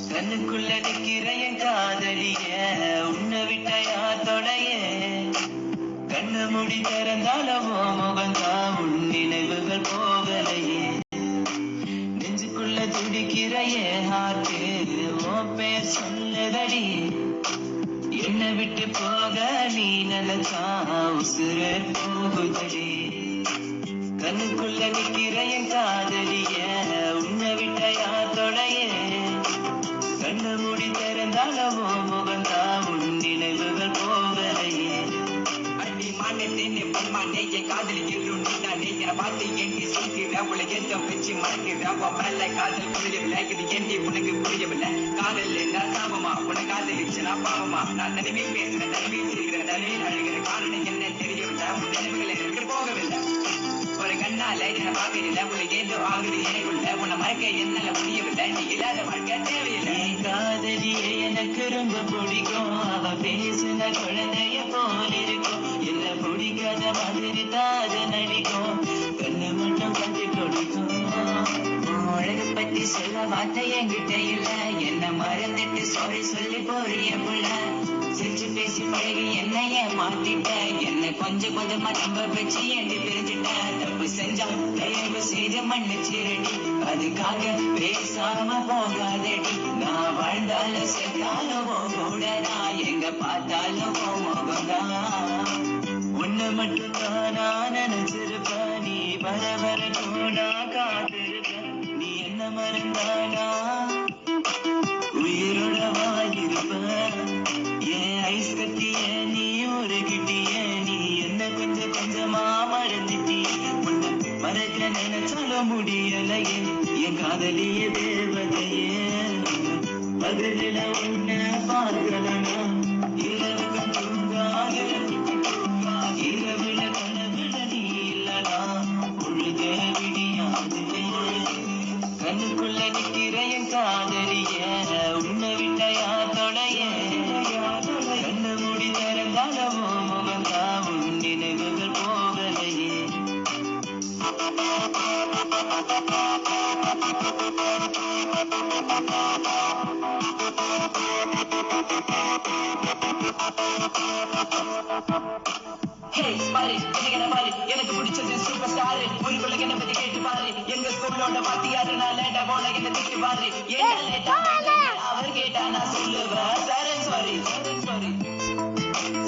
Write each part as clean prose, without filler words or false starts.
கண்ணுக்குள்ள நிக்கிற என் காதலிய உன்னை விட்ட யார் தொடைய கண்ணு முடி திறந்தாலவோ முகந்தா உன் நினைவுகள் போகலையே நெஞ்சுக்குள்ள துடிக்கிற என் ஹார்ட்டு உன் பேர் சொல்லுதடி என்னை விட்டு போக நீ நினைச்சா உசுரே போகுதடி கண்ணுக்குள்ள நிக்கிற என் காதலிய உன்னை விட்ட யார் தொடைய கண்ணு மூடி திறந்தாலவோ முகந்தா உன் நினைவுகள் போகலையே அடி மாட்டேன்னு பொன்மானே என் காதலி என்றும் நீதானே என பார்த்து ஏண்டி சொல்கிறேன் உங்களை எந்த வச்சு மறக்கிறேன் உன் மேல காதல் புரியவில்லை இது ஏண்டி உனக்கு புரியவில்லை காதல் நான் சாபமா உன்னை காதலிச்சு நான் பாவமா நான் தனிமை பேசுறேன் தனிமை செய்கிறேன் தனிமையில் அழுகிற காரணம் என்ன தெரியவில்லை உன் நினைவுகளை எனக்கு போகவில்லை ஒரு கண்ணால என்ன பார்க்கல உங்களை ஏதோ ஆகுது எனக்குள்ள உன்னை மறக்க என்னால முடியவில்லை நீ இல்லாத வாழ்க்கை தேவையில்லை காதலியே எனக்கு ரொம்ப பிடிக்கும் அவ பேசுன குழந்தைய போல இருக்கும் என்ன பிடிக்காத மாதிரி தாத நடிக்கும் கண்ணு மட்டும் கட்டி கொடுக்கும் அழகு பத்தி சொல்ல வார்த்தை என்கிட்ட இல்ல என்ன மறந்துட்டு சாரி சொல்லி போறிய புள்ள சிரிச்சு பேசி பழகி என்னைய மாத்திட்ட என்ன கொஞ்சம் கொஞ்சமா நம்ப வச்சு ஏண்டி பிரிஞ்சுட்ட தப்பு செஞ்சா தயவு செய்து மன்னிச்சிரடி அதுக்காக பேசாம போகாதடி நான் வாழ்ந்தாலும் செத்தாலும் கூட நான் எங்க பார்த்தாலும் முகம்தான் உன்னை மட்டும் தானா நினைச்சிருப்ப நீ வர வரட்டும் நான் காத்திருப்ப நீ என்ன மறந்தானா உயிரோட வாயிருப்ப ஏன் ஐஸ் கட்டிய நீ ஒரு கிட்டிய நீ என்ன கொஞ்சம் கொஞ்சமா மறந்துட்டிய உன்னை மறக்க நினைச்சாலும் முடியலையே என் காதலிய தேவதையே பகலில உன்னை பார்க்கலனா இரவுக்கு தூங்காது இரவில கனவுல நீ இல்லனா பொழுதே விடியாது கண்ணுக்குள்ள நிக்கிற என் காதலிய உன்னை விட்ட யார் தொடைய கண்ணு மூடி திறந்தாலவோ முகந்தா உன் நினைவுகள் போகலையே எனக்கு பிடிச்சது சூப்பர் ஸ்டார் ஊருக்குள்ள என்ன பத்தி கேட்டு பாரு எங்க ஸ்கூலோட வாத்தியாரு நான் லேட்டா போன என்ன திட்டு பாரு அவர் கேட்டா நான் சொல்லுவேன் sorry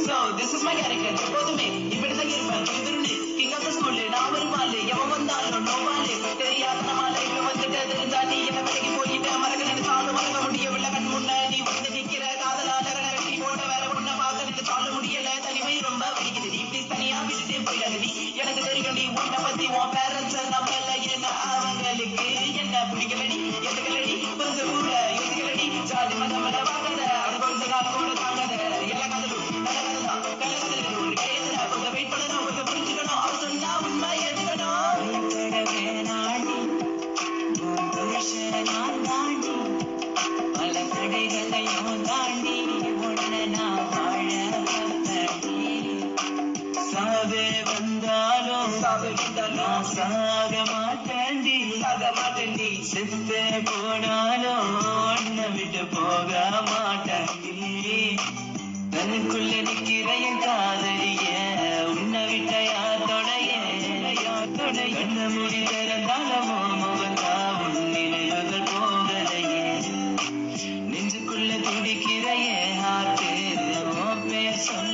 So this is my character எப்போதுமே இப்படிதான் இருப்பேன் எதிர்னு கிங் ஆஃப் த ஸ்கூல் நான் ஒரு பாலு எவன் வந்தாலும் நோ பாலு தெரியாத நம்ம லைஃப்ல வந்துட்டு தெரிஞ்சா நீ என்ன விலகி போயிட்ட மறக்க நினைச்சாலும் மறக்க முடியவில்லை கண் முன்ன நீ வந்து நிக்கிற காதலால கட்டி போட்ட வேற ஒன்ன பார்க்க நினைச்சாலும் முடியல தனிமை ரொம்ப வலிக்குது நீ ப்ளீஸ் தனியா விட்டுட்டு போயிடாது நீ எனக்கு தெரியும் நீ உன்னை பத்தி உன் பேரண்ட்ஸ் நம்மள என்ன அவங்களுக்கு என்ன பிடிக்கலடி எதுக்கலடி கொஞ்சம் கூட யோசிக்கலடி ஜாதி மதம் பார்க்காத அது கொஞ்ச காலம் கூட தாங்காத எல்லா காதலும் பல தடைகளையும் தாண்டி உன்னை நான் வாழ சாவே வந்தாலும் நான் சாக மாட்டேன்டி செத்து போனாலும் உன்னை விட்டு போக மாட்டேன்டி கண்ணுக்குள்ள நிக்கிற என் காதலிய உன்னை விட்ட யார் தொடைய கண்ணு முடி திறந்தாலவோ முகந்தா உன் நினைவுகள் போகலையே நெஞ்சுக்குள்ள துடிக்கிற என் ஹார்ட்டு உன் பேர் சொல்ல